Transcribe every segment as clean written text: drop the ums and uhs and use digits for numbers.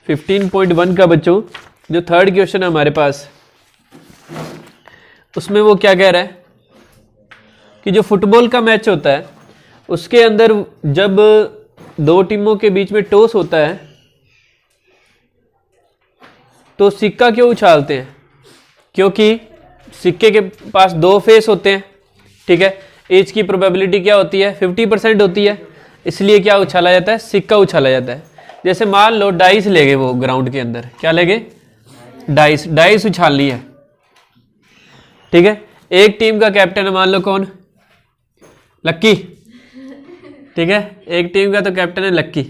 15.1 का बच्चों जो थर्ड क्वेश्चन है हमारे पास, उसमें वो क्या कह रहा है कि जो फुटबॉल का मैच होता है उसके अंदर जब दो टीमों के बीच में टॉस होता है तो सिक्का क्यों उछालते हैं? क्योंकि सिक्के के पास दो फेस होते हैं, ठीक है। एज की प्रोबेबिलिटी क्या होती है? 50% होती है, इसलिए क्या उछाला जाता है? सिक्का उछाला जाता है। जैसे मान लो डाइस ले गए वो ग्राउंड के अंदर, क्या ले गए? डाइस उछालनी है, ठीक है। एक टीम का कैप्टन है, मान लो कौन? लक्की, ठीक है। एक टीम का तो कैप्टन है लक्की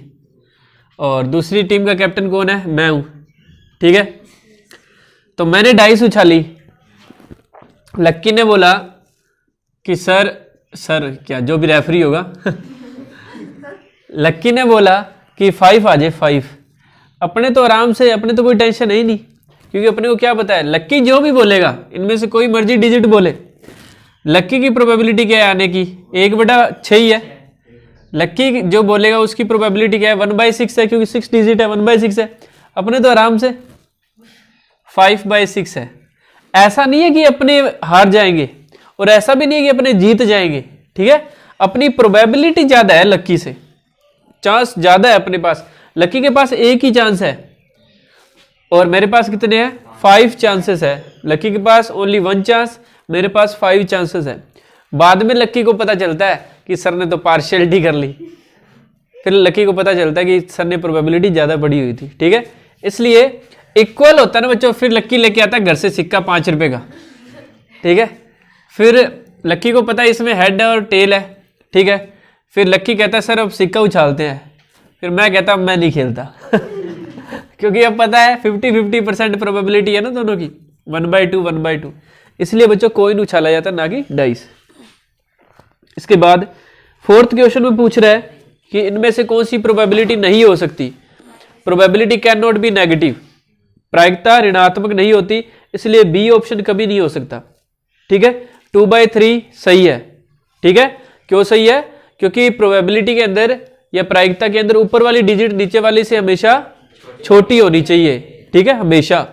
और दूसरी टीम का कैप्टन कौन है? मैं हूं, ठीक है। तो मैंने डाइस उछाली, लक्की ने बोला कि सर क्या जो भी रेफरी होगा लक्की ने बोला कि 5 आ जाए 5। अपने तो आराम से, अपने तो कोई टेंशन है ही नहीं, क्योंकि अपने को क्या पता है लक्की जो भी बोलेगा इनमें से कोई मर्जी डिजिट बोले, लक्की की प्रोबेबिलिटी क्या है आने की? 1/6 ही है। लक्की जो बोलेगा उसकी प्रोबेबिलिटी क्या है? 1/6 है, क्योंकि 6 डिजिट है, 1/6 है। अपने तो आराम से 5/6 है। ऐसा नहीं है कि अपने हार जाएंगे और ऐसा भी नहीं है कि अपने जीत जाएंगे, ठीक है। अपनी प्रोबेबिलिटी ज्यादा है लक्की से, चांस ज्यादा है अपने पास। लक्की के पास एक ही चांस है और मेरे पास कितने हैं? 5 चांसेस है। लक्की के पास ओनली 1 चांस, मेरे पास 5 चांसेस है। बाद में लक्की को पता चलता है कि सर ने तो पार्शियलिटी कर ली, फिर लक्की को पता चलता है कि सर ने प्रोबेबिलिटी ज्यादा पड़ी हुई थी, ठीक है। इसलिए इक्वल होता है ना बच्चों। फिर लक्की लेके आता है घर से सिक्का 5 रुपए का, ठीक है। फिर लक्की को पता है इसमें हेड है और टेल है, ठीक है। फिर लक्की कहता है सर अब सिक्का उछालते हैं। फिर मैं कहता मैं नहीं खेलता क्योंकि अब पता है 50-50% प्रोबेबिलिटी है ना दोनों की, 1/2 इसलिए बच्चों कॉइन उछाला जाता है, ना कि डाइस। इसके बाद फोर्थ क्वेश्चन में पूछ रहा है कि इनमें से कौन सी प्रोबेबिलिटी नहीं हो सकती? Probability can not be negative, प्रायिकता ऋणात्मक नहीं होती, इसलिए बी ऑप्शन कभी नहीं हो सकता, ठीक है। 2/3 सही है, ठीक है। क्यों सही है? क्योंकि प्रोबेबिलिटी के अंदर या प्रायिकता के अंदर ऊपर वाली डिजिट नीचे वाली से हमेशा छोटी होनी चाहिए, ठीक है, हमेशा,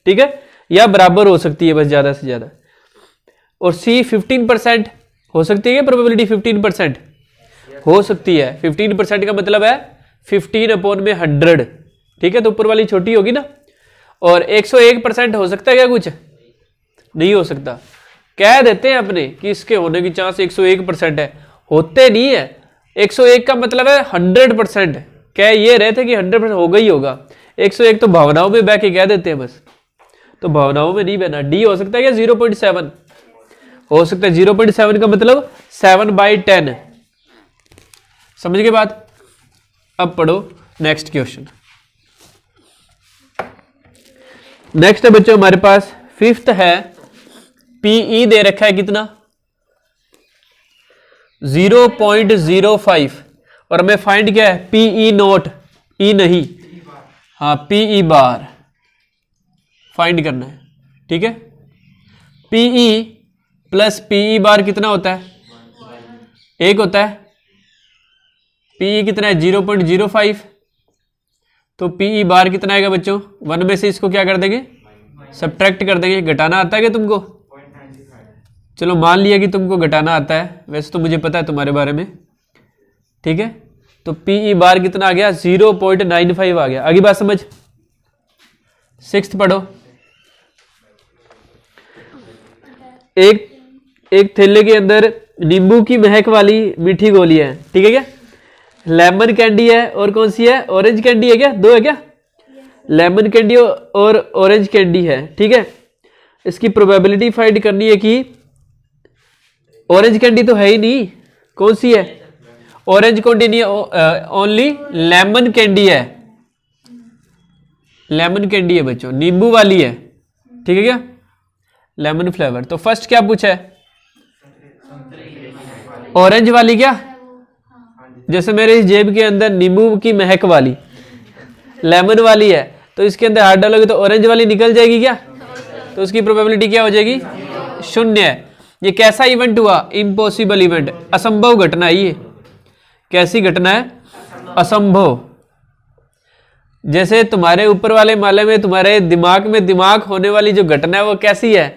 ठीक है, या बराबर हो सकती है बस ज्यादा से ज्यादा। और सी 15% हो सकती है, प्रोबेबिलिटी 15% हो सकती है। 15% का मतलब है 15/100, ठीक है। तो ऊपर वाली छोटी होगी ना। और 101% हो सकता है क्या? कुछ नहीं हो सकता। कह देते हैं अपने कि इसके होने की चांस 101% है, होते नहीं है। 101 का मतलब है 100%। कह ये रहे थे कि 100% होगा ही होगा। 101 तो भावनाओं में बह के कह देते हैं बस, तो भावनाओं में नहीं बहना। डी हो सकता है क्या? 0.7 हो सकता है। 0.7 का मतलब 7/10। समझ के बाद अब पढ़ो नेक्स्ट क्वेश्चन। नेक्स्ट है बच्चों हमारे पास 5th है, पीई दे रखा है कितना? 0.05 और हमें फाइंड क्या है? पीई नोट, ई नहीं, हाँ पीई बार फाइंड करना है, ठीक है। पीई प्लस पीई बार कितना होता है? 1 होता है। पीई कितना है? 0.05। तो पीई बार कितना आएगा बच्चों? 1 में से इसको क्या कर देंगे? सब्ट्रैक्ट कर देंगे। घटाना आता है क्या तुमको? चलो मान लिया कि तुमको घटाना आता है, वैसे तो मुझे पता है तुम्हारे बारे में, ठीक है। तो पीई बार कितना आ गया? 0.95 आ गया। आगे बात समझ। 6th पढ़ो। एक थैले के अंदर नींबू की महक वाली मीठी गोलियां हैं, ठीक है क्या? लेमन कैंडी है और कौन सी है? ऑरेंज कैंडी है क्या? 2 है क्या? लेमन कैंडी और ऑरेंज कैंडी है, ठीक है। इसकी प्रोबेबिलिटी फाइंड करनी है कि ऑरेंज कैंडी तो है ही नहीं, कौन सी है? ऑरेंज कैंडी नहीं है, ओनली लेमन कैंडी है। लेमन कैंडी है बच्चों, नींबू वाली है, ठीक है क्या? Lemon flavour. तो फर्स्ट क्या पूछा है? ऑरेंज वाली क्या? जैसे मेरे इस जेब के अंदर नींबू की महक वाली लेमन वाली है, तो इसके अंदर हाथ डालोगे तो ऑरेंज वाली निकल जाएगी क्या? तो उसकी प्रोबेबिलिटी क्या हो जाएगी? 0 है। ये कैसा इवेंट हुआ? इम्पॉसिबल इवेंट, असंभव घटना। ये कैसी घटना है? असंभव। जैसे तुम्हारे ऊपर वाले माले में तुम्हारे दिमाग में दिमाग होने वाली जो घटना है वो कैसी है,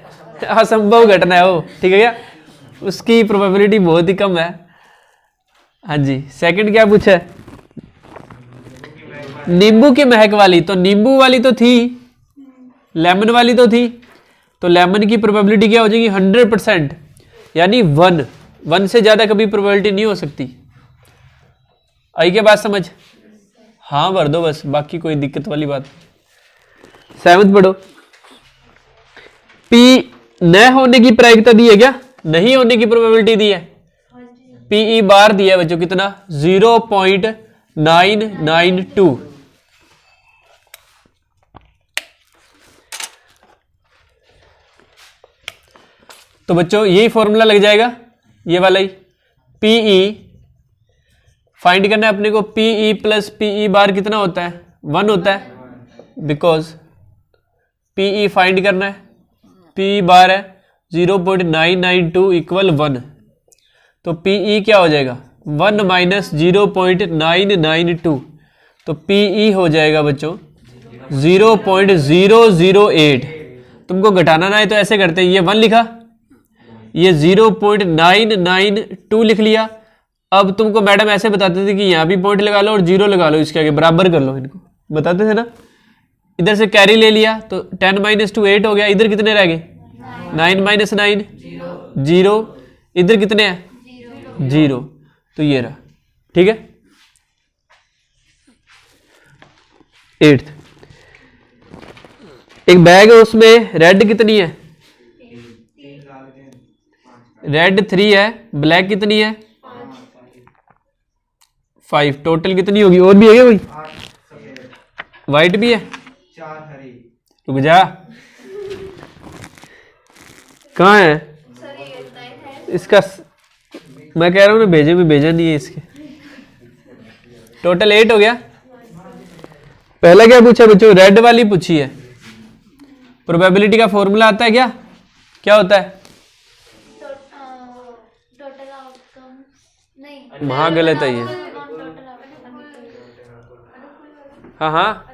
असंभव घटना है वो, ठीक है क्या, उसकी प्रोबेबिलिटी बहुत ही कम है। हाँ जी, सेकंड क्या पूछा है, नींबू की महक वाली, तो नींबू वाली तो थी, लेमन वाली तो थी, तो लेमन की प्रोबेबिलिटी क्या हो जाएगी 100%, यानी 1 से ज्यादा कभी प्रोबेबिलिटी नहीं हो सकती। आई क्या बात समझ? हाँ भर दो बस, बाकी कोई दिक्कत वाली बात। 7th पढ़ो। पी न होने की प्रायिकता दी है क्या, नहीं होने की प्रोबेबिलिटी दी है, पीई बार दिया है बच्चों, कितना 0.992। तो बच्चों यही फॉर्मूला लग जाएगा, ये वाला ही, पीई फाइंड करना है अपने को, पीई प्लस पीई बार कितना होता है 1 होता है, बिकॉज पीई फाइंड करना है, पीई बार है 0.992 इक्वल 1, तो पीई क्या हो जाएगा 1 माइनस 0.992, तो पीई हो जाएगा बच्चों 0.008। तुमको घटाना ना है तो ऐसे करते हैं, ये 1 लिखा, ये 0.992 लिख लिया। अब तुमको मैडम ऐसे बताते थे कि यहाँ भी पॉइंट लगा लो और 0 लगा लो, इसके आगे बराबर कर लो, इनको बताते थे ना। इधर से कैरी ले लिया तो 10 माइनस 2 8 हो गया, इधर कितने रह गए 9 माइनस 9 0, इधर कितने हैं 0, तो ये रहा, ठीक है। 8th, एक बैग है उसमें रेड कितनी है, रेड 3 है, ब्लैक कितनी है 5, टोटल कितनी होगी, और भी है क्या कोई, व्हाइट भी है, रुक जा, कहाँ है इसका, मैं कह रहा हूँ ना भेजे में भेजा नहीं है इसके, टोटल 8 हो गया। पहला क्या पूछा बच्चों, रेड वाली पूछी है, प्रोबेबिलिटी का फॉर्मूला आता है क्या, क्या होता है, टोटल आउटकम नहीं, वहां गलत है ये, हाँ हाँ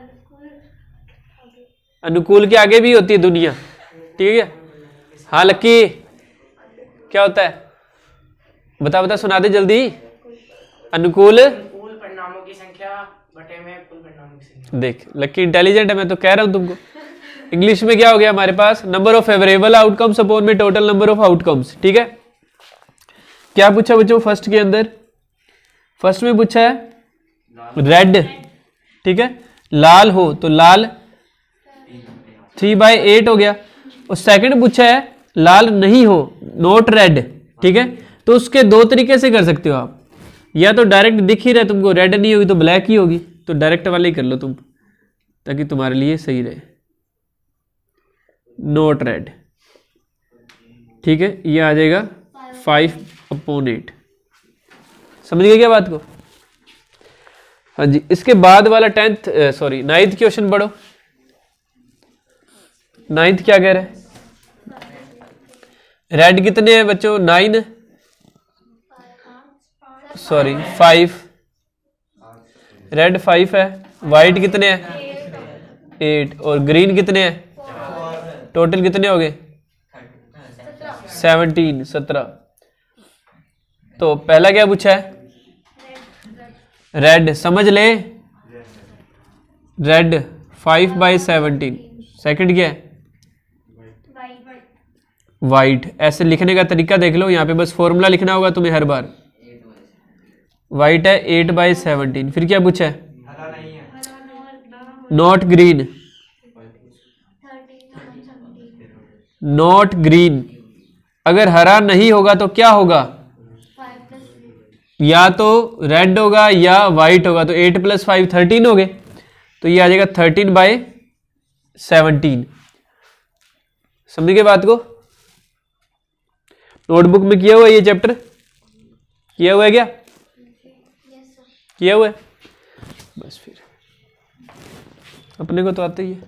अनुकूल के आगे भी होती है दुनिया, ठीक है। हाँ लक्की क्या होता है, बता बता सुना दे जल्दी, अनुकूल कुल परिणामों की संख्या बटे में कुल परिणामों की संख्या। देख लक्की इंटेलिजेंट है, मैं तो कह रहा हूं तुमको। इंग्लिश में क्या हो गया हमारे पास, number of favourable outcomes upon में टोटल नंबर ऑफ आउटकम्स, ठीक है। क्या पूछा बच्चों फर्स्ट के अंदर, फर्स्ट में पूछा है रेड, ठीक है, लाल हो तो लाल 3/8 हो गया, और सेकंड पूछा है लाल नहीं हो नॉट रेड, ठीक है। तो उसके दो तरीके से कर सकते हो आप, या तो डायरेक्ट दिख ही रहा है तुमको, रेड नहीं होगी तो ब्लैक ही होगी, तो डायरेक्ट वाले ही कर लो तुम, ताकि तुम्हारे लिए सही रहे, नॉट रेड, ठीक है। ये आ जाएगा 5/8, समझ गए क्या बात को। हाँ जी, इसके बाद वाला 9th क्वेश्चन पढ़ो। 9th क्या कह रहे हैं, रेड कितने हैं बच्चों 9, 5, रेड 5 है, वाइट कितने हैं 8, और ग्रीन कितने हैं, टोटल कितने हो गए 17। तो पहला क्या पूछा है रेड, समझ ले रेड 5/17, सेकंड क्या है वाइट। ऐसे लिखने का तरीका देख लो, यहाँ पे बस फॉर्मूला लिखना होगा तुम्हें हर बार, वाइट है 8/17। फिर क्या पूछा है नॉट ग्रीन, नॉट ग्रीन, अगर हरा नहीं होगा तो क्या होगा, या तो रेड होगा या वाइट होगा, तो 8 + 5 13 हो गए, तो ये आ जाएगा 13/17। समझ गए बात को, नोटबुक में किया हुआ है ये चैप्टर, किया हुआ है क्या, किया हुआ है, बस फिर अपने को तो आता ही है,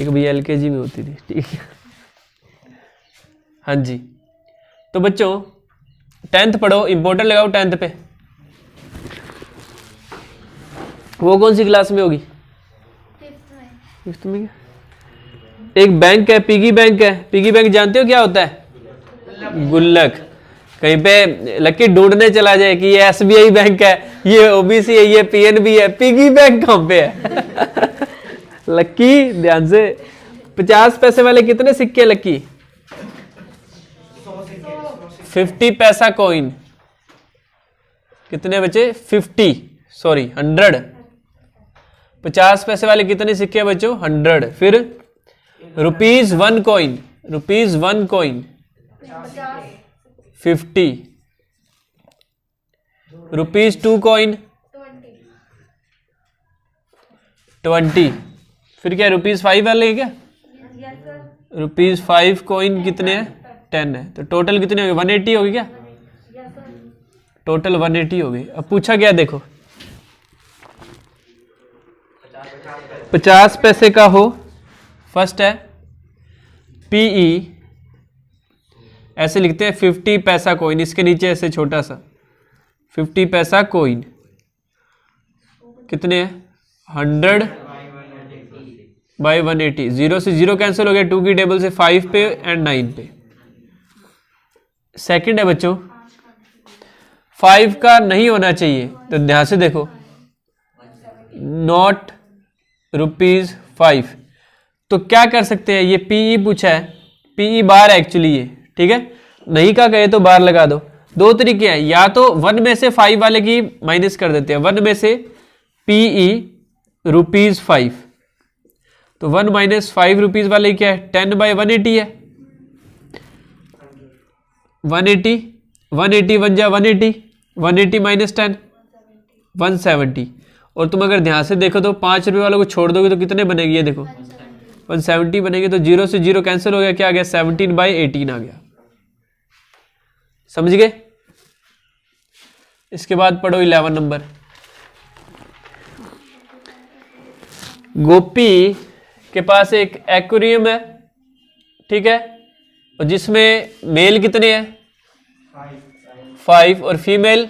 एक भैया LKG में होती थी, ठीक है। हाँ जी, तो बच्चों 10th पढ़ो, इंपॉर्टेंट लगाओ 10th पे। वो कौन सी क्लास में होगी? 5th में। 5th में क्या? एक बैंक है, पिगी बैंक है। पिगी बैंक जानते हो क्या होता है? गुल्लक। कहीं पे लकी ढूंढने चला जाए कि ये SBI बैंक है, ये OBC है, ये PNB है, पिगी बैंक कहाँ पे है? लकी ध्यान से, 50 पैसे वाले कितने सिक्के लकी? 50 पैसा कॉइन। कितने बचे? 50, सॉरी 100। 50 पैसे वाले कितने सिक्के बच्चों? 100। फिर ₹1 कॉइन, ₹1 कॉइन 50। ₹2 कॉइन 20। फिर क्या ₹5 वाले है क्या? ₹5 कॉइन कितने हैं? 10 है। तो टोटल कितने हो गए? 180 हो गए क्या? टोटल 180 हो गई। अब पूछा गया देखो, 50 पैसे का हो। फर्स्ट है PE, ऐसे लिखते हैं 50 पैसा कॉइन, इसके नीचे ऐसे छोटा सा 50 पैसा कॉइन कितने हैं? 100 बाई 180। 0 से 0 कैंसिल हो गया, 2 की टेबल से 5 पे एंड 9 पे। सेकंड है बच्चों 5 का नहीं होना चाहिए, तो ध्यान से देखो, नॉट ₹5। तो क्या कर सकते हैं? ये PE पूछा है, PE बार है एक्चुअली ये, ठीक है। नहीं का कहे तो बार लगा दो। दो तरीके हैं, या तो 1 में से 5 वाले की माइनस कर देते हैं। 1 में से PE ₹5, तो 1 माइनस 5 रुपीज वाले क्या है? 10 बाई 180 है। 180, 180 1 जा 180, 180 माइनस 10 170। और तुम अगर ध्यान से देखो तो 5 रुपये वालों को छोड़ दोगे तो कितने बनेगी? ये देखो 170 बनेगी। तो 0 से 0 कैंसिल हो गया, क्या आ गया? 17 बाई 18 आ गया। समझ गए? इसके बाद पढ़ो 11 नंबर। गोपी के पास एक एक्वेरियम है, ठीक है, और जिसमें मेल कितने हैं? 5 और फीमेल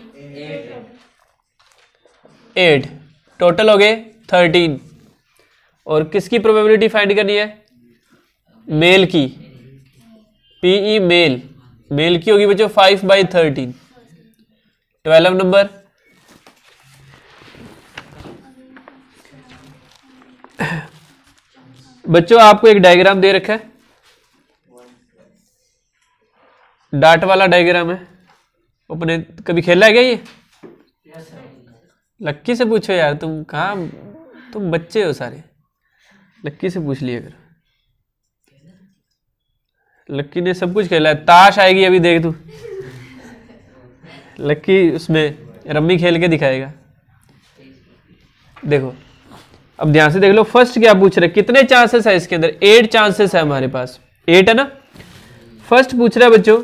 8। टोटल हो गए 13। और किसकी प्रोबेबिलिटी फाइंड करनी है? मेल की। PE मेल, मेल की होगी बच्चों 5 बाई 13। 12 नंबर। बच्चों आपको एक डायग्राम दे रखा है, डाट वाला डायग्राम है। अपने कभी खेला है क्या ये? लक्की से पूछो यार, तुम कहाँ, तुम बच्चे हो सारे। लक्की से पूछ लिया कर, लक्की ने सब कुछ खेला है। ताश आएगी अभी देख तू, लक्की उसमें रम्मी खेल के दिखाएगा। देखो अब ध्यान से देख लो, फर्स्ट क्या पूछ रहे, कितने चांसेस है इसके अंदर? 8 चांसेस है हमारे पास, 8 है ना। फर्स्ट पूछ रहा है बच्चों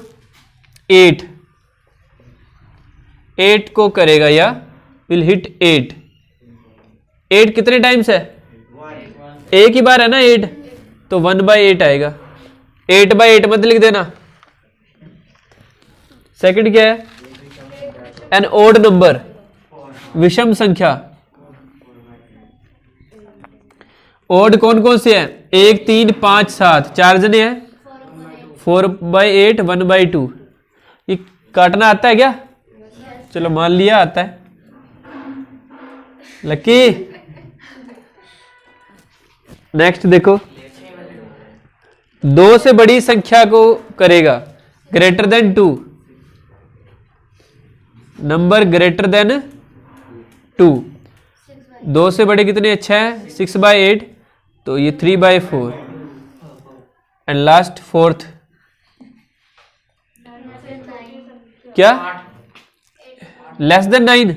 8 को करेगा या विल हिट 8। 8 कितने टाइम्स है? एक ही बार है ना 8, तो 1/8 आएगा। 8/8 मत लिख देना। सेकंड क्या है? एन ओड नंबर, विषम संख्या। ओड कौन कौन से हैं? 1 3 5 7, 4 जने हैं। 4/8 1/2। ये काटना आता है क्या? चलो मान लिया आता है। लकी नेक्स्ट देखो, 2 से बड़ी संख्या को करेगा greater than 2, number greater than 2। 2 से बड़े कितने? 6, 6/8, तो ये 3/4। एंड लास्ट 4th क्या? लेस देन 9,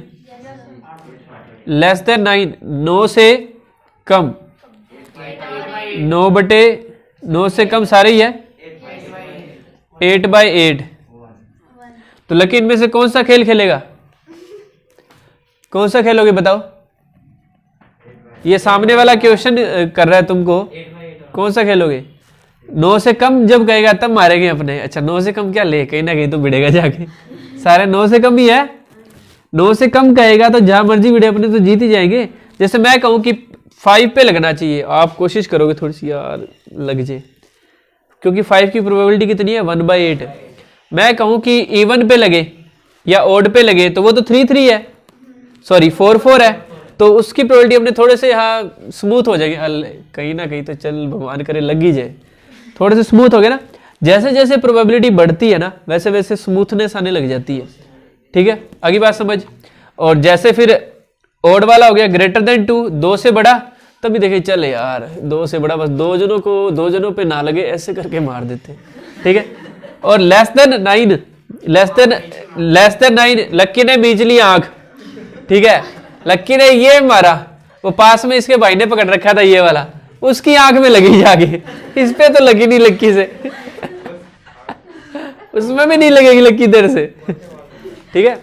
लेस देन 9, 9 से कम, 9 से कम सारे ही है। 8/8। तो लकी इनमें से कौन सा खेल खेलेगा? कौन सा खेलोगे बताओ? ये सामने वाला क्वेश्चन कर रहा है तुमको, कौन सा खेलोगे? 9 से कम जब कहेगा तब मारेंगे अपने। अच्छा 9 से कम क्या ले, कहीं ना कहीं तो भिड़ेगा जाके। सारे 9 से कम ही है। 9 से कम कहेगा तो जहां मर्जी भिड़े, अपने तो जीत ही जाएंगे। जैसे मैं कहूँ कि 5 पे लगना चाहिए, आप कोशिश करोगे थोड़ी सी यार लग जाए, क्योंकि 5 की प्रोबेबिलिटी कितनी है 1/8 है। मैं कहूँ कि इवन पे लगे या ओड पे लगे तो वो तो 3/3 है, सॉरी 4/4 है, तो उसकी प्रोबेबिलिटी अपने थोड़े से यहाँ स्मूथ हो जाएगी, कहीं ना कहीं तो चल भगवान करे लग ही जाए, थोड़े से स्मूथ हो गया ना। जैसे जैसे प्रोबेबिलिटी बढ़ती है ना वैसे वैसे स्मूथनेस आने लग जाती है, ठीक है, आगे बात समझ। और जैसे फिर ओड वाला हो गया ग्रेटर देन 2, 2 से बड़ा, तभी देखे चल यार 2 से बड़ा, बस 2 जनों पे ना लगे ऐसे करके मार देते, ठीक है। और लेस देन 9, लेस देन 9 लक्की ने बीच ली आंख, ठीक है, लक्की ने ये मारा, वो पास में इसके भाई ने पकड़ रखा था ये वाला, उसकी आंख में लगी जाके, इस पे तो लगी नहीं लक्की से उसमें भी नहीं लगेगी लक्की देर से, ठीक है।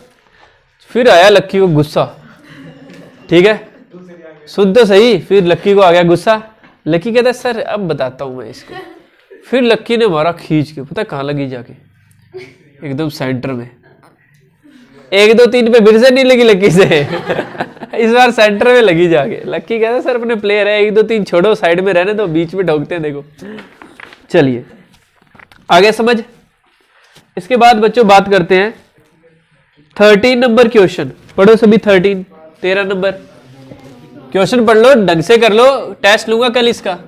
फिर आया लक्की को गुस्सा, ठीक है, सुन तो सही, फिर लक्की को आ गया गुस्सा। लक्की कहता है सर अब बताता हूं मैं इसको। फिर लक्की ने मारा खींच के, पता कहां लगी जाके, एकदम सेंटर में। 1 2 3 पे फिर से नहीं लगी लक्की से इस बार सेंटर में लगी जाके। लक्की कहता है सर अपने प्लेयर है, 1 2 3 छोड़ो, साइड में रहने दो, बीच में ठोकते हैं देखो। चलिए आगे समझ। इसके बाद बच्चों बात करते हैं 13 नंबर क्वेश्चन, पढ़ो सभी 13 नंबर क्वेश्चन पढ़ लो, ढंग से कर लो, टेस्ट लूंगा कल इसका।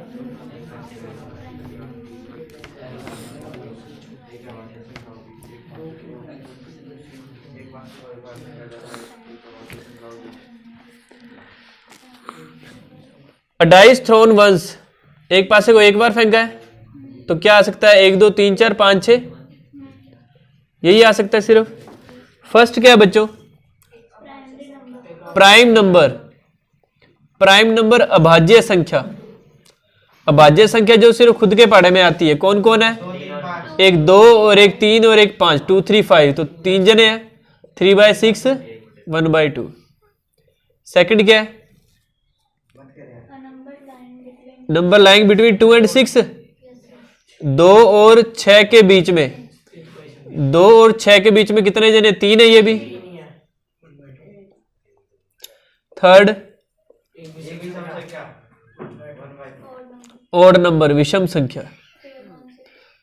A dice thrown once, एक पासे को एक बार फेंका है तो क्या आ सकता है 1 2 3 4 5 6, यही आ सकता है सिर्फ। फर्स्ट क्या है बच्चों, प्राइम नंबर। प्राइम नंबर अभाज्य संख्या, अभाज्य संख्या जो सिर्फ खुद के पढ़े में आती है, कौन कौन है, 1 2 और 1 3 और 1 5, 2 3 5, तो 3 जने हैं, 3/6 1/2। सेकंड क्या है, नंबर लाइंग बिटवीन 2 and 6, 2 और 6 के बीच में, 2 और 6 के बीच में कितने जने, 3 है ये भी। थर्ड ओड नंबर, विषम संख्या,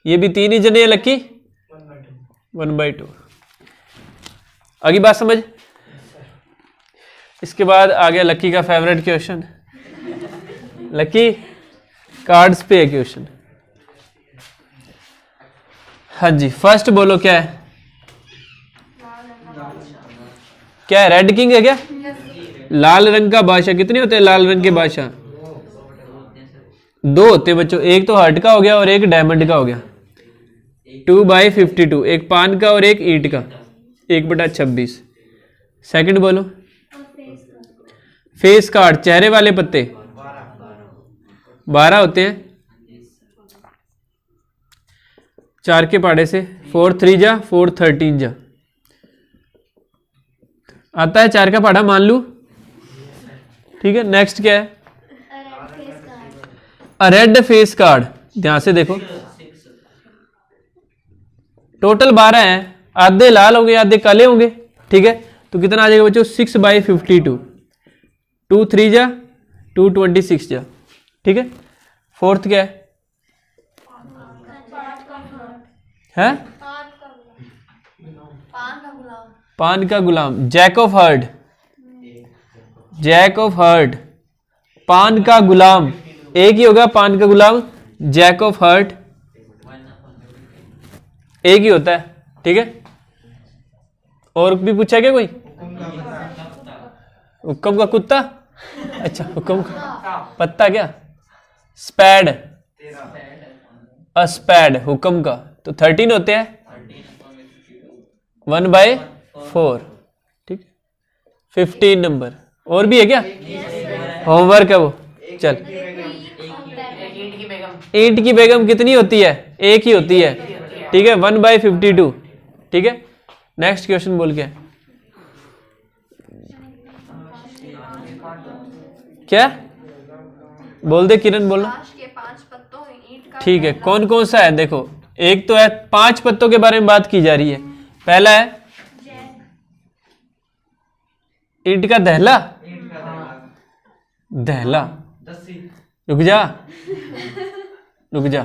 ये भी 3 ही जने हैं लक्की, 1/2। आगे बात समझ। इसके बाद आ गया लक्की का फेवरेट क्वेश्चन, लक्की कार्ड्स पे है क्वेश्चन। हाँ जी, फर्स्ट बोलो क्या है, क्या है, रेड किंग है क्या, लाल रंग का बादशाह। कितने होते हैं लाल रंग के बादशाह, 2 होते हैं बच्चों, एक तो हार्ट का हो गया और एक डायमंड का हो गया। 2/52, एक पान का और एक ईंट का, 1/26। सेकंड बोलो, फेस कार्ड, चेहरे वाले पत्ते 12 होते हैं, 4 के पाड़े से, 4 3 जा 4 13 जा, आता है 4 का पाड़ा मान लू, ठीक है। नेक्स्ट क्या है, रेड फेस कार्ड, ध्यान से देखो, टोटल 12 हैं, आधे लाल होंगे आधे काले होंगे, ठीक है। तो कितना आ जाएगा बच्चों, 6/52, 2 3 जा 2 26 जा, ठीक है। फोर्थ क्या है, पान का गुलाम, jack of hearts, jack of hearts, पान का गुलाम, एक ही होगा पान का गुलाम, जैक ऑफ हर्ट एक ही होता है, ठीक है। और भी पूछा क्या कोई, हुक्म का कुत्ता, अच्छा हुक्म का पत्ता क्या, स्पैड, अस्पैड हुक्म का, तो 13 होते हैं, 1/4, ठीक। 15 नंबर, और भी है क्या, होमवर्क है वो, चल। ईंट की बेगम कितनी होती है, एक ही होती है, ठीक है, 1/52, ठीक है। नेक्स्ट क्वेश्चन बोल के क्या बोल दे किरण, बोलो, ठीक है। कौन कौन सा है देखो, एक तो है 5 पत्तों के बारे में बात की जा रही है। पहला है ईंट का दहला, दहला, रुक जा रुक जा,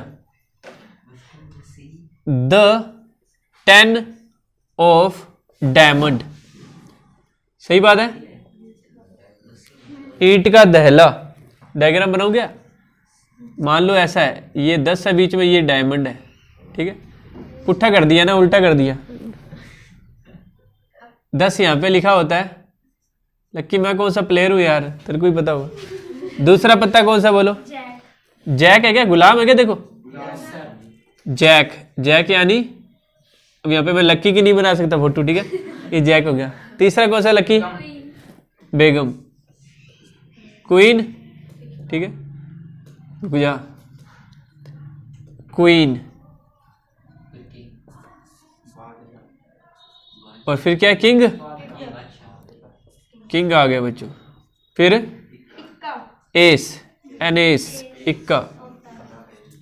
द 10 ऑफ डायमंड, सही बात है। ईंट का दहला, डायग्राम बनाओ क्या? मान लो ऐसा है, ये 10 है बीच में, ये डायमंड है, ठीक है। पुट्ठा कर दिया ना, उल्टा कर दिया। 10 यहाँ पे लिखा होता है। लक्की मैं कौन सा प्लेयर हूँ यार, तेरे को ही पता होगा। दूसरा पत्ता कौन सा बोलो? जैक। जैक है क्या? गुलाम है क्या? देखो जैक, जैक यानी, अब यहाँ पे मैं लक्की की नहीं बना सकता फोटो, ठीक है, ये जैक हो गया। तीसरा कौन सा लक्की? बेगम, क्वीन, ठीक है, रुक जा, क्वीन, और फिर क्या? किंग, किंग आ गया बच्चों। फिर एस, एन एस, इक्का,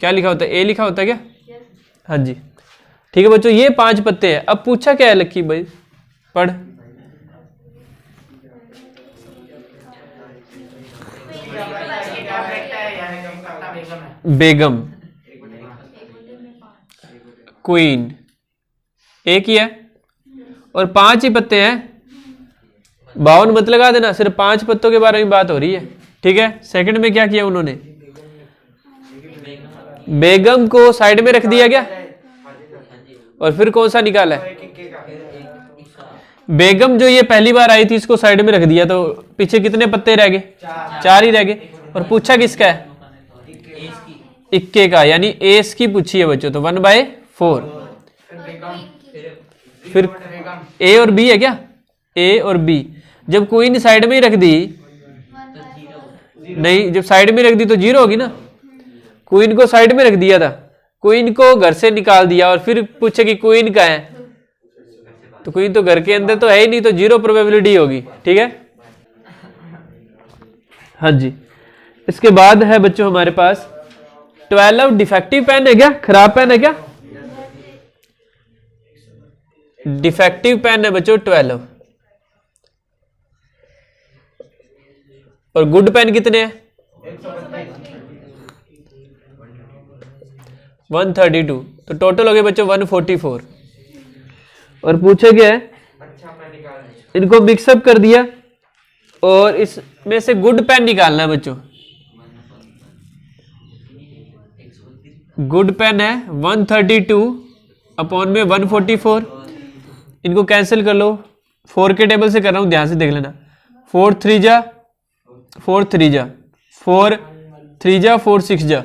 क्या लिखा होता है? ए लिखा होता है क्या? हाँ जी, ठीक है बच्चों, ये 5 पत्ते हैं। अब पूछा क्या है लक्की भाई, पढ़। बेगम, क्वीन, एक ही है और 5 ही पत्ते हैं। 52 मत लगा देना, सिर्फ 5 पत्तों के बारे में बात हो रही है, ठीक है। सेकंड में क्या किया उन्होंने? बेगम को साइड में रख दिया क्या? और फिर कौन सा निकाला है? बेगम जो ये पहली बार आई थी, इसको साइड में रख दिया, तो पीछे कितने पत्ते रह गए? 4 ही रह गए। और पूछा किसका है? इक्के का, यानी एस की पूछी है बच्चों, तो 1/4। फिर ए और बी है क्या? ए और बी। जब क्वीन साइड में ही रख दी, नहीं, जब साइड में रख दी तो 0 होगी ना। क्वीन को साइड में रख दिया था, क्वीन को घर से निकाल दिया, और फिर पूछे कि क्वीन का है, तो क्वीन तो घर के अंदर तो है ही नहीं, तो 0 प्रोबेबिलिटी होगी, ठीक है। हाँ जी, इसके बाद है बच्चों हमारे पास 12 डिफेक्टिव पेन है क्या? खराब पेन है क्या? डिफेक्टिव पेन है बच्चों 12। और गुड पेन कितने हैं? 132, तो टोटल हो गए बच्चों 144। और पूछे क्या है? इनको मिक्सअप कर दिया और इसमें से गुड पेन निकालना है बच्चों। गुड पेन है 132 अपॉन में 144। इनको कैंसिल कर लो, 4 के टेबल से कर रहा हूं, ध्यान से देख लेना। 4 3 जा 4 3 जा 4 3 जा 4 6 जा,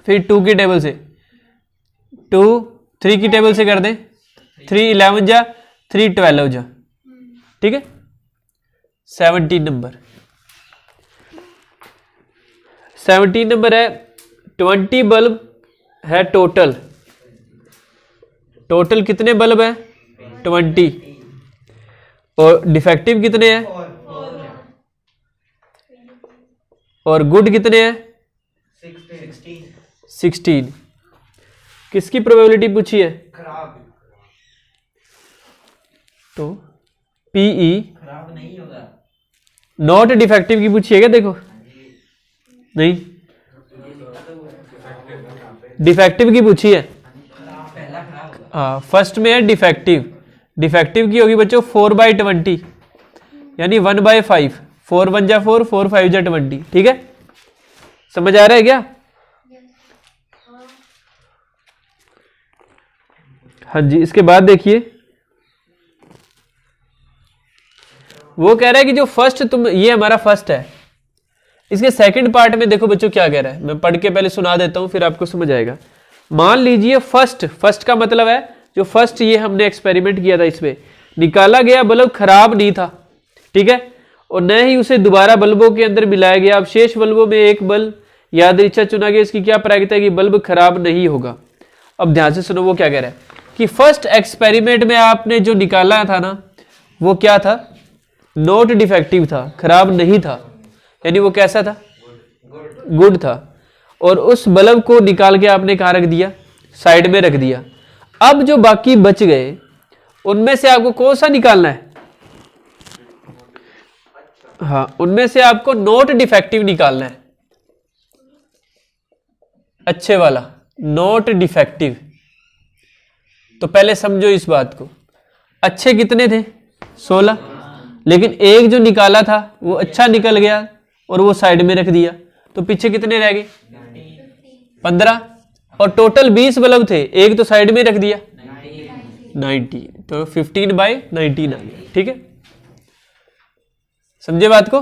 फिर 2 की टेबल से 2 3 की टेबल से कर दें, 3 11 जा 3 12 जा, ठीक है। 17 नंबर, 17 नंबर है 20 बल्ब है टोटल। टोटल कितने बल्ब है? 20। और डिफेक्टिव कितने हैं? और गुड कितने हैं? 16। किसकी प्रोबेबिलिटी पूछी है? तो पीई खराब नहीं होगा, नॉट डिफेक्टिव की पूछी है क्या? देखो नहीं, डिफेक्टिव की पूछी है। हाँ, फर्स्ट में है डिफेक्टिव। डिफेक्टिव की होगी बच्चों 4/20, यानी 1/5। 4 1 जा 4, 4 5 जा 20, ठीक है। समझ आ रहा है क्या? हाँ जी, इसके बाद देखिए, वो कह रहा है कि जो फर्स्ट ये हमारा फर्स्ट है, इसके सेकंड पार्ट में देखो बच्चों क्या कह रहा है। मैं पढ़ के पहले सुना देता हूं, फिर आपको समझ आएगा। मान लीजिए फर्स्ट का मतलब है जो फर्स्ट ये हमने एक्सपेरिमेंट किया था, इसमें निकाला गया बल्ब खराब नहीं था, ठीक है, और न ही उसे दोबारा बल्बों के अंदर मिलाया गया। अब शेष बल्बों में एक बल्ब यादृच्छा चुना गया, इसकी क्या प्रायिकता है कि बल्ब खराब नहीं होगा। अब ध्यान से सुनो, वो क्या कह रहा है कि फर्स्ट एक्सपेरिमेंट में आपने जो निकाला था ना, वो क्या था? नॉट डिफेक्टिव था, खराब नहीं था, यानी वो कैसा था? गुड था। और उस बल्ब को निकाल के आपने कहाँ रख दिया? साइड में रख दिया। अब जो बाकी बच गए, उनमें से आपको कौन सा निकालना है? हाँ, उनमें से आपको नोट डिफेक्टिव निकालना है, अच्छे वाला, नोट डिफेक्टिव। तो पहले समझो इस बात को, अच्छे कितने थे? 16, लेकिन एक जो निकाला था वो अच्छा निकल गया और वो साइड में रख दिया, तो पीछे कितने रह गए? 15, और टोटल 20 बल्ब थे, एक तो साइड में रख दिया 90, तो 15/19 आ गया। ठीक है, समझे बात को?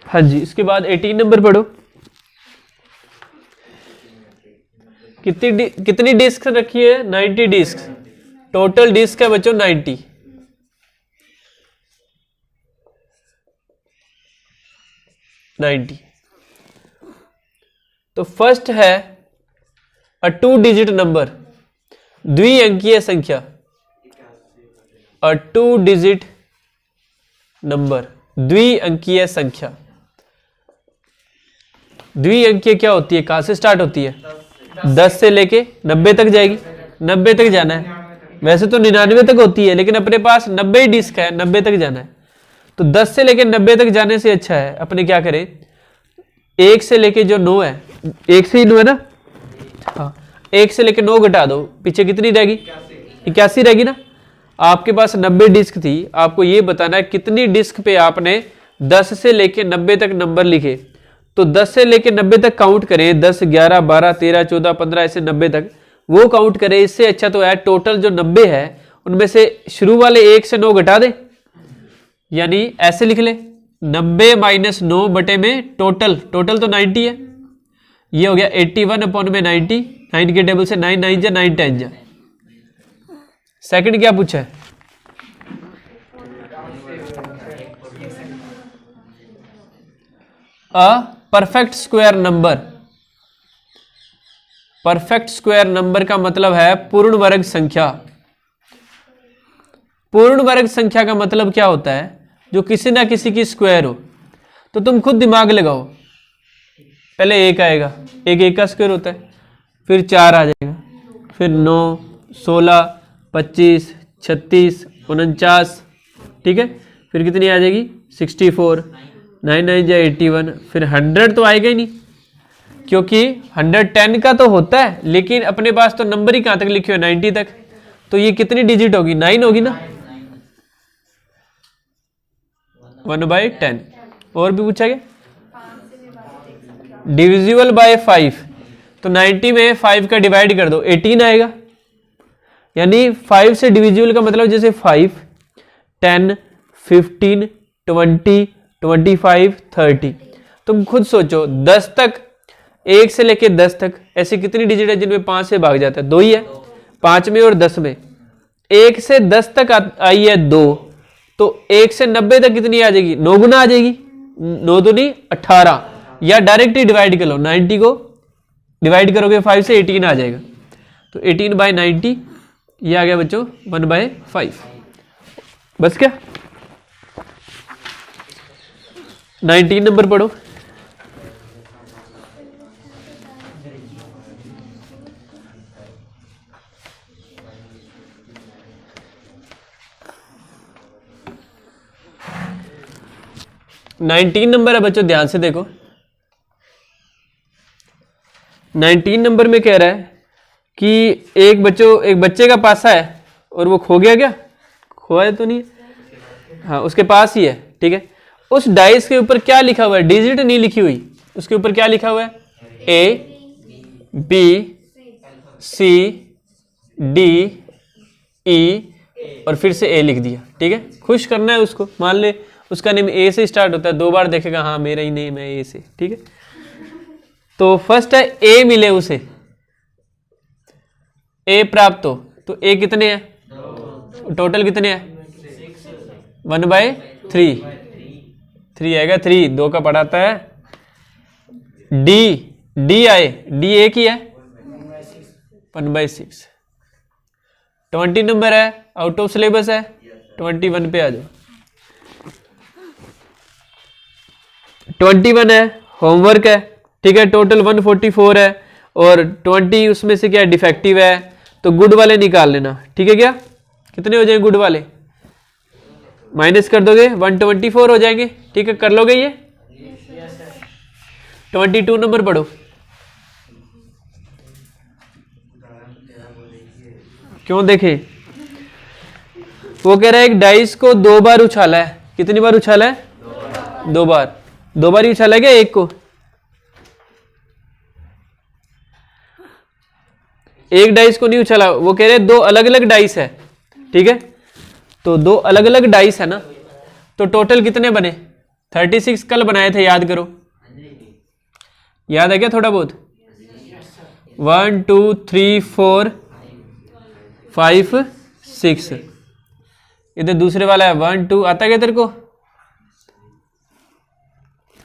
हाँ जी, इसके बाद 18 नंबर पढ़ो। कितनी डिस्क रखी है? 90 डिस्क, टोटल डिस्क है बच्चों 90। तो फर्स्ट है अ 2 डिजिट नंबर, द्विअंकीय संख्या, अ 2 डिजिट नंबर, द्विअंकीय संख्या। द्विअंकीय क्या होती है? कहां से स्टार्ट होती है? 10 से लेके 90 तक जाएगी, 90 तक जाना है। वैसे तो 99 तक होती है, लेकिन अपने पास 90 ही डिस्क है, 90 तक जाना है। तो 10 से लेके 90 तक जाने से अच्छा है अपने क्या करें, 1 से लेके जो 9 है, 1 से ही 9 है ना, हाँ, 1 से लेके 9 घटा दो, पीछे कितनी रहेगी? 81 रहेगी ना। आपके पास 90 डिस्क थी, आपको ये बताना है कितनी डिस्क पे आपने 10 से लेके 90 तक नंबर लिखे। तो 10 से लेके 90 तक काउंट करें, 10, 11, 12, 13, 14, 15 ऐसे 90 तक, वो काउंट करें। इससे अच्छा तो है टोटल जो 90 है उनमें से शुरू वाले 1 से 9 घटा दे, यानी ऐसे लिख ले 90 - 9 बटे में टोटल तो 90 है, ये हो गया 81/90। 9 के टेबल से 9 9 जा 9 10 जा। सेकंड क्या पूछा है? A perfect square number. Perfect square number का मतलब है पूर्ण वर्ग संख्या। पूर्ण वर्ग संख्या का मतलब क्या होता है? जो किसी ना किसी की स्क्वायर हो। तो तुम खुद दिमाग लगाओ, पहले 1 आएगा, एक का स्क्वायर होता है, फिर 4 आ जाएगा, फिर 9, 16, 25, 36, 49, ठीक है, फिर कितनी आ जाएगी? 64, 9 9 जा 81, फिर 100 तो आएगा ही नहीं, क्योंकि 110 का तो होता है, लेकिन अपने पास तो नंबर ही कहां तक लिखे हुए? 90 तक। तो ये कितनी डिजिट होगी? 9 होगी ना, 1/10। और भी पूछा गया? डिविजिबल बाय 5, तो 90 में 5 का डिवाइड कर दो, 18 आएगा। यानी 5 से डिविजिबल का मतलब जैसे 5, 10, 15, 20, 25, 30। तुम खुद सोचो 10 तक, 1 से लेके 10 तक ऐसी कितनी डिजिट है जिनमें 5 से भाग जाता है? 2 ही है, 5 में और 10 में। 1 से 10 तक आई है 2, तो 1 से 90 तक कितनी आ जाएगी? 9 गुना आ जाएगी, 9 दूनी 18। या डायरेक्ट ही डिवाइड कर लो, 90 को डिवाइड करोगे 5 से, 18 आ जाएगा। तो 18/90 ये आ गया बच्चों 1/5। बस क्या? 19 नंबर पढ़ो। नाइनटीन नंबर है बच्चों, ध्यान से देखो। 19 नंबर में कह रहा है कि एक बच्चे का पासा है और वो खो गया। क्या खोया तो नहीं? हाँ, उसके पास ही है, ठीक है। उस डाइस के ऊपर क्या लिखा हुआ है? डिजिट नहीं लिखी हुई, उसके ऊपर क्या लिखा हुआ है? A B C D E और फिर से A लिख दिया, ठीक है। खुश करना है उसको। मान ले उसका नेम A से स्टार्ट होता है, 2 बार देखेगा, हाँ मेरा ही नेम है A से, ठीक है। तो फर्स्ट है A मिले उसे, A प्राप्त हो, तो A कितने हैं? टोटल कितने हैं? 1/3, 3 आएगा, 3 2 का पढ़ाता है। D आए, D एक ही है, 1/6। 20 नंबर है, आउट ऑफ सिलेबस है, 21 पे आ जाओ। 21 है, होमवर्क है, ठीक है। टोटल 144 है और 20 उसमें से क्या डिफेक्टिव है, तो गुड वाले निकाल लेना, ठीक है। क्या कितने हो जाए गुड वाले? माइनस कर दोगे 124 हो जाएंगे। ठीक है, कर लोगे ये? Yes sir. 22 नंबर पढ़ो। क्यों देखे? वो कह रहा है एक डाइस को 2 बार उछाला है। कितनी बार उछाला है? 2 बार। 2 बार ही उछाला है क्या एक को? एक डाइस को नहीं उछाला। वो कह रहे हैं 2 अलग अलग डाइस है। ठीक है, तो 2 अलग अलग डाइस है ना, तो टोटल कितने बने? 36 कल बनाए थे, याद करो। याद है क्या थोड़ा बहुत? 1 2 3 4 5 6। इधर दूसरे वाला है 1 2। आता क्या तेरे को?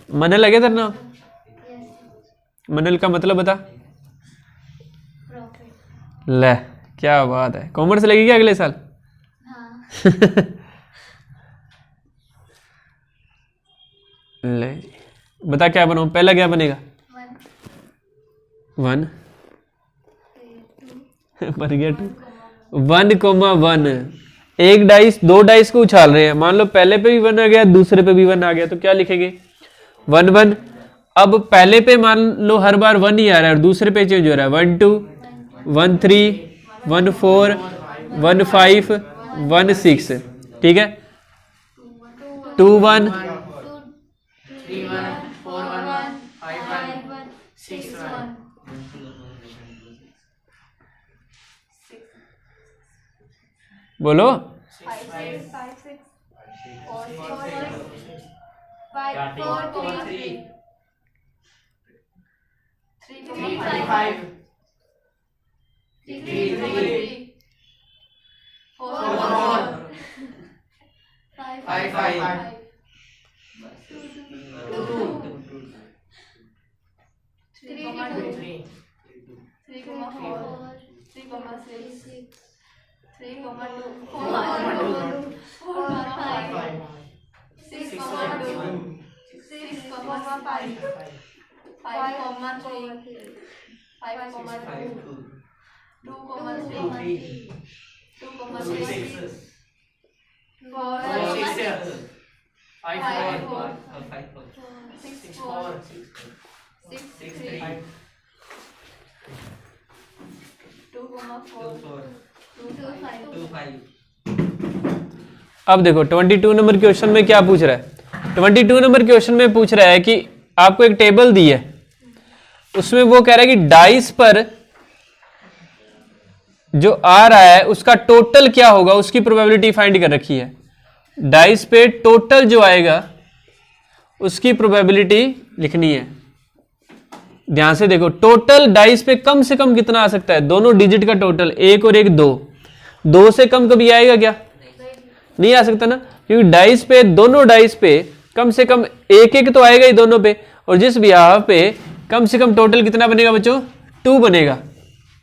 मनल लगे तेरा नाम? मनल का मतलब बता। प्रॉफिट। ले, क्या बात है। कॉमर्स लगेगी क्या अगले साल? हाँ। ले जी, बता क्या बनाऊं? पहला क्या बनेगा? 1 बन गया 2। 1,1। एक डाइस, 2 डाइस को उछाल रहे हैं। मान लो पहले पे भी 1 आ गया, दूसरे पे भी 1 आ गया, तो क्या लिखेंगे? 1 1। अब पहले पे मान लो हर बार 1 ही आ रहा है और दूसरे पे चेंज हो रहा है। 1 2 1 3 1 4 1 5 1 6। ठीक है, 2 1 3 1 4 1 5 1 6 1। बोलो। 5 6 4 5 4 3 3 5 3 4 5 5 अब देखो 22 नंबर क्वेश्चन में क्या पूछ रहा है। 22 नंबर क्वेश्चन में पूछ रहा है कि आपको एक टेबल दी है, उसमें वो कह रहा है कि डाइस पर जो आ रहा है उसका टोटल क्या होगा, उसकी प्रोबेबिलिटी फाइंड कर रखी है। डाइस पे टोटल जो आएगा उसकी प्रोबेबिलिटी लिखनी है। ध्यान से देखो, टोटल डाइस पे कम से कम कितना आ सकता है? दोनों डिजिट का टोटल, 1 और 1 2। 2 से कम कभी आएगा क्या? नहीं आ सकता ना, क्योंकि डाइस पे, दोनों डाइस पे कम से कम 1 1 तो आएगा ही दोनों पे, और जिस भी हाफ पे कम से कम टोटल कितना बनेगा बच्चों? 2 बनेगा।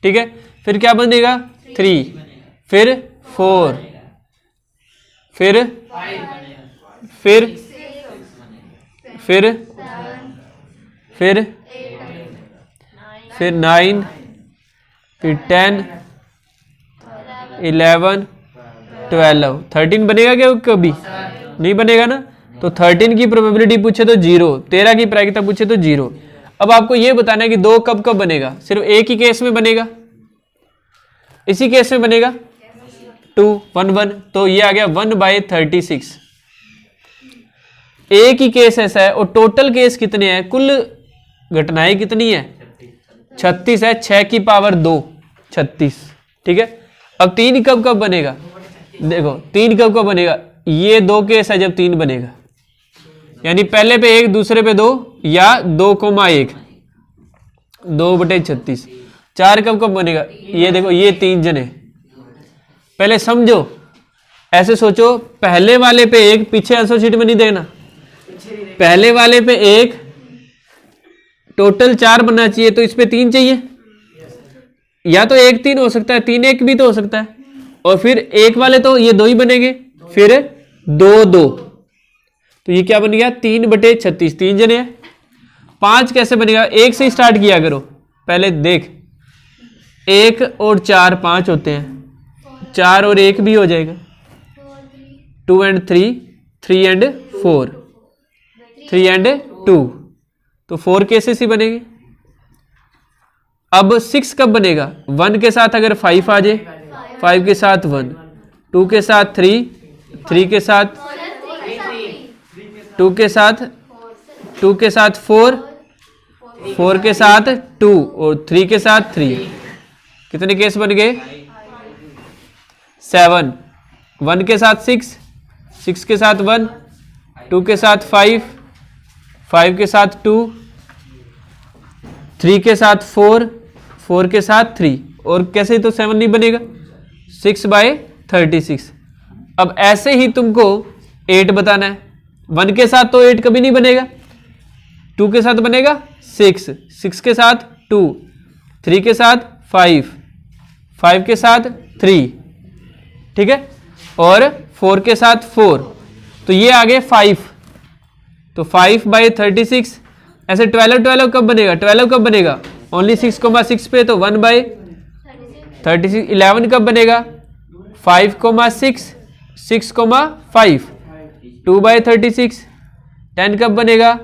ठीक है, फिर क्या बनेगा? 3, फिर 4, फिर 9, फिर 10 11 12 13 बनेगा क्या? कभी नहीं बनेगा ना। तो 13 की प्रोबेबिलिटी पूछे तो 0, 13 की प्रायिकता पूछे तो 0। अब आपको यह बताना है कि 2 कब कब बनेगा? सिर्फ एक ही केस में बनेगा, इसी केस में बनेगा 2 1 1। तो ये आ गया 1/36। एक ही केस ऐसा है, और टोटल केस कितने हैं? कुल घटनाएं कितनी है? 36 है। 6 की पावर 2 36। ठीक है, अब 3 कब कब बनेगा? देखो 3 कब कब बनेगा? ये 2 केस है जब 3 बनेगा, यानी पहले पे 1 दूसरे पे 2, या 2,1 2/36। 4 कब कब बनेगा? ये देखो, ये 3 जने। पहले समझो, ऐसे सोचो, पहले वाले पे 1, पीछे आंसर शीट में नहीं देखना, पहले वाले पे 1, टोटल 4 बनना चाहिए, तो इस पे 3 चाहिए। या तो 1 3 हो सकता है, 3 1 भी तो हो सकता है, और फिर एक वाले तो ये 2 ही बनेंगे, फिर 2 2। तो ये क्या बन गया? 3/36, 3 जने हैं। 5 कैसे बनेगा? 1 से स्टार्ट किया करो। पहले देख, 1 और 4 5 होते हैं, 4 और 1 भी हो जाएगा, 2 and 3, 3 and 4, 3 and 2, तो 4 केसेस ही बनेंगे। अब 6 कब बनेगा? 1 के साथ अगर 5 आ जाए, 5 के साथ 1, 2 के साथ 3, 3 के साथ 2 के साथ 2 के साथ 4, 4 के साथ 2 और 3 के साथ 3, कितने केस बन गए? 7, 1 के साथ 6, 6 के साथ 1, 2 के साथ 5, 5 के साथ 2, 3 के साथ 4, 4 के साथ 3, और कैसे तो 7 नहीं बनेगा, 6/36। अब ऐसे ही तुमको 8 बताना है। 1 के साथ तो 8 कभी नहीं बनेगा, 2 के साथ बनेगा 6, 6 के साथ 2, 3 के साथ 5, 5 के साथ 3, ठीक है, और 4 के साथ 4, तो ये आ गए 5, तो 5/36। ऐसे 12 कब बनेगा? 12 कब बनेगा? ओनली 6,6 पे, तो 1/36। 11 कब बनेगा? 5,6, 6,5, 2/36। 10 कब बनेगा?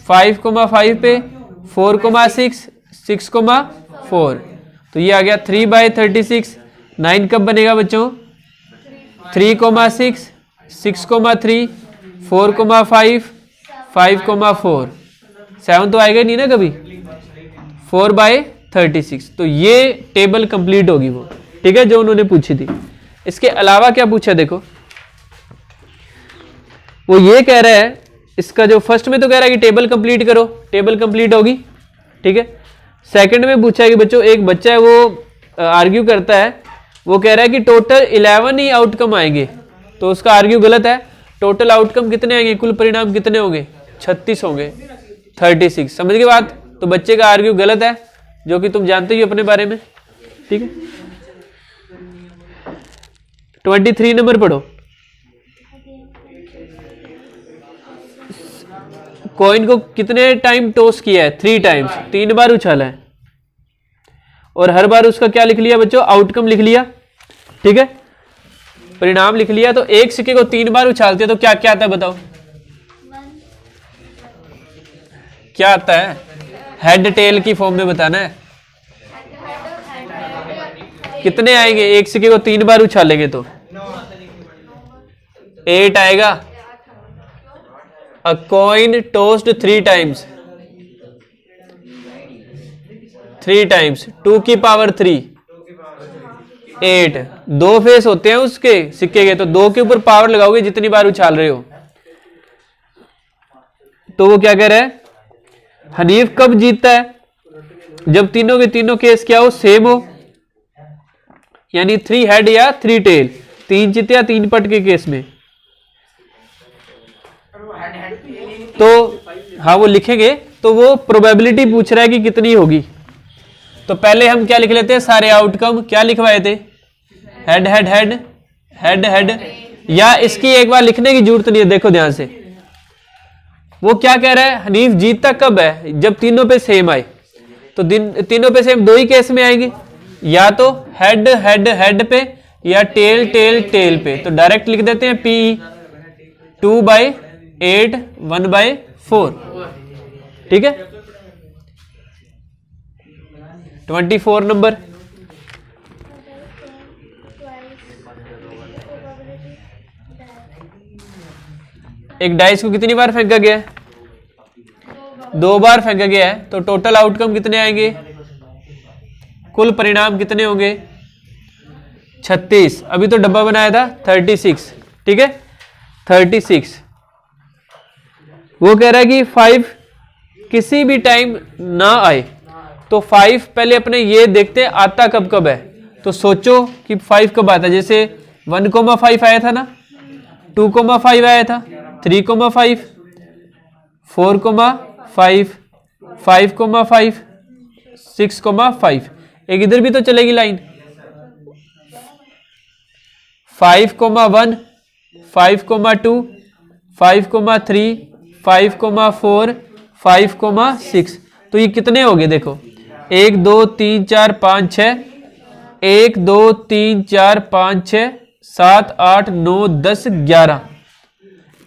5,5 पे, 4,6, 6,4, तो ये आ गया 3/36। 9 कब बनेगा बच्चों? 3,6, 6,3, 4,5, 5,4। 7 तो आएगा नहीं ना कभी, 4/36। तो ये टेबल कंप्लीट होगी वो, ठीक है, जो उन्होंने पूछी थी। इसके अलावा क्या पूछा देखो, वो ये कह रहा है, इसका जो फर्स्ट में तो कह रहा है कि टेबल कंप्लीट करो, टेबल कंप्लीट होगी, ठीक है। सेकंड में पूछा है कि बच्चों एक बच्चा है वो आर्ग्यू करता है, वो कह रहा है कि टोटल 11 ही आउटकम आएंगे, तो उसका आर्ग्यू गलत है। टोटल आउटकम कितने आएंगे, कुल परिणाम कितने होंगे? 36 होंगे, 36। समझ गए बात? तो बच्चे का आर्ग्यू गलत है, जो कि तुम जानते ही हो अपने बारे में, ठीक है। 23 नंबर पढ़ो। कॉइन को कितने टाइम टॉस किया है? 3 टाइम्स, 3 बार उछाला है, और हर बार उसका क्या लिख लिया बच्चों? आउटकम लिख लिया, ठीक है, परिणाम लिख लिया। तो एक सिक्के को 3 बार उछालते हैं तो क्या क्या आता है बताओ? क्या आता है? हेड टेल की फॉर्म में बताना है। कितने आएंगे एक सिक्के को 3 बार उछालेंगे तो? 8 आएगा। A coin tossed 3 times, 3 times, 2 की पावर 3, 8। 2 फेस होते हैं उसके सिक्के के, तो 2 के ऊपर पावर लगाओगे जितनी बार उछाल रहे हो। तो वो क्या कह रहा है? हनीफ कब जीतता है? जब तीनों के तीनों केस क्या हो? सेम हो, यानी 3 हेड या 3 टेल, 3 चित या 3 पट के केस में। तो हाँ वो लिखेंगे, तो वो प्रोबेबिलिटी पूछ रहा है कि कितनी होगी। तो पहले हम क्या लिख लेते हैं? सारे आउटकम क्या लिखवाए थे? Head head head head head, या इसकी एक बार लिखने की जरूरत नहीं है, देखो ध्यान से। वो क्या कह रहा है? हनीफ जीतता कब है? जब तीनों पे सेम आए। तो तीनों पे सेम 2 ही केस में आएंगे, या तो हेड हेड हेड पे या टेल टेल टेल पे। तो डायरेक्ट लिख देते हैं पी 2/8 1/4, ठीक है। 24 नंबर। एक डाइस को कितनी बार फेंका गया है? 2 बार फेंका गया है, तो टोटल आउटकम कितने आएंगे? कुल परिणाम कितने होंगे? 36। अभी तो डब्बा बनाया था 36, ठीक है, 36। वो कह रहा है कि 5 किसी भी टाइम ना आए, तो 5 पहले अपने ये देखते हैं आता कब कब है। तो सोचो कि 5 कब आता है, जैसे 1,5 आया था ना, 2,5 आया था, 3,5, 4,5, 5,5, 6,5। एक इधर भी तो चलेगी लाइन, 5,1, 5,2, 5,3, 5,4, 5,6। तो ये कितने हो गए देखो? 1 2 3 4 5 6, 1 2 3 4 5 6, 7 8 9 10 11,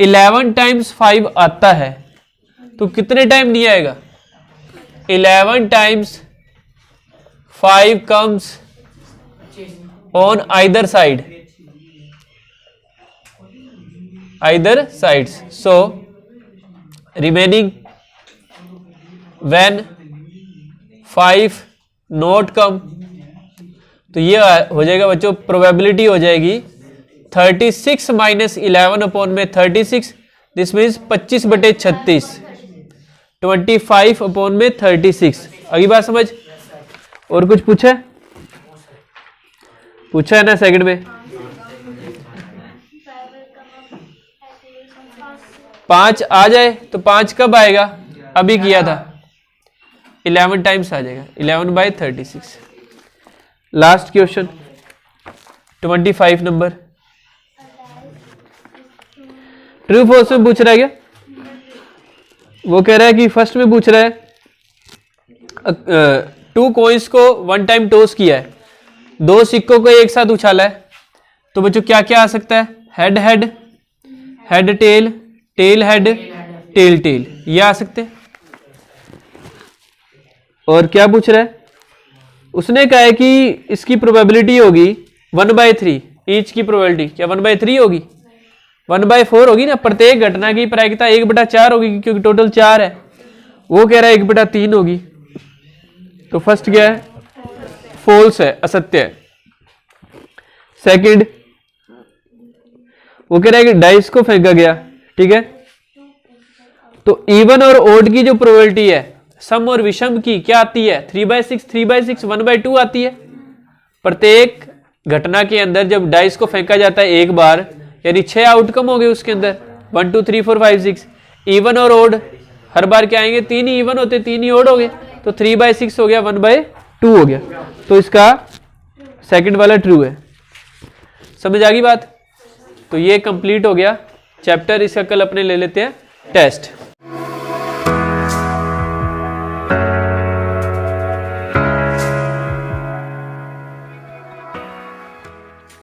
11 टाइम्स 5 आता है, तो कितने टाइम नहीं आएगा? 11 times 5 comes on either sides. So remaining when 5 not come, तो ये हो जाएगा बच्चों, प्रोबेबिलिटी हो जाएगी 36 माइनस 11 अपॉन में 36, दिस मीन्स 25/36, 25 अपॉन में 36। अगली बात समझ? और कुछ पूछा है ना सेकंड में? 5 आ जाए तो 5 कब आएगा? अभी किया था, 11 टाइम्स आ जाएगा, 11/36। Last question 25 number, true false में पूछ रहा है क्या? वो कह रहा है कि फर्स्ट में पूछ रहा है 2 कॉइंस को 1 टाइम टॉस किया है, 2 सिक्कों को एक साथ उछाला है, तो बच्चों क्या क्या आ सकता है? Head head, head tail, tail head, tail tail, ये आ सकते हैं। और क्या पूछ रहा है? उसने कहा है कि इसकी प्रोबेबिलिटी होगी 1/3, ईच की प्रोबेबिलिटी क्या 1/3 होगी? 1/4 होगी ना, प्रत्येक घटना की प्रायिकता 1/4 होगी, क्योंकि टोटल 4 है। वो कह रहा है 1/3 होगी, तो फर्स्ट क्या है? फॉल्स है, असत्य है। सेकंड, वो कह रहा है कि डाइस को फेंका गया, ठीक है, तो इवन और ओड की जो प्रोबेबिलिटी है, सम और विषम की क्या आती है? 3/6, 3/6, 1/2 आती है। प्रत्येक घटना के अंदर जब डाइस को फेंका जाता है एक बार, यानी 6 आउटकम हो गए उसके अंदर, 1 2 3 4 5 6। इवन और ओड हर बार क्या आएंगे? 3 ही इवन होते, 3 ही ओड हो गए, तो 3/6 हो गया, 1/2 हो गया, तो इसका सेकंड वाला ट्रू है। समझ आ गई बात? तो ये कंप्लीट हो गया चैप्टर। इसका कल अपने ले लेते हैं टेस्ट।